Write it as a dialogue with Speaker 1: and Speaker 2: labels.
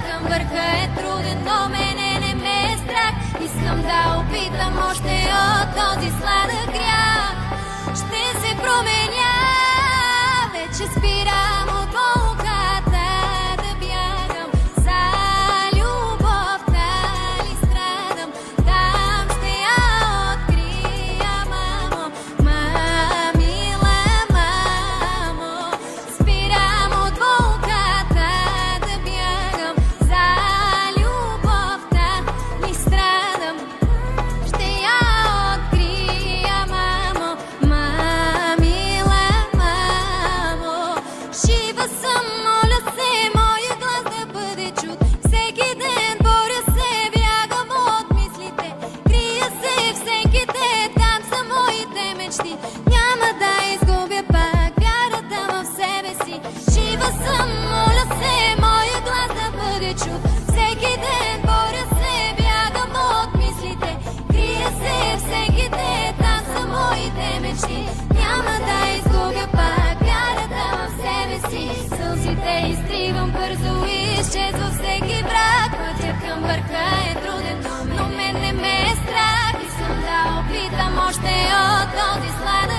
Speaker 1: към върха е труден, но мене не ме е страх. Искам да опитам още от този сладък грях. Ще се променя, вече спирам от болката да бягам. За любовта ли страдам, там ще я открия, мамо, мила мамо. Спирам от болката да бягам. За любовта ли страдам, ще я открия, мамо, мила мамо. Жива съм, моля се, моя глас да бъде чут. Всеки ден боря се, бягам от мислите. Крия се в сенките, там са моите мечти. Няма да изгубя пак вярата в себе си. Жива съм, моля се, моя глас да бъде чут. Всеки ден боря се, бягам от мислите. Крия се в сенките, там са моите мечти. Няма да изгубя пак вярата в себе си. Сълзите изтривам бързо и изчезва всеки брак. Пътя към върха е труден, но мен не ме е страх. Искам да опитам още от този сладък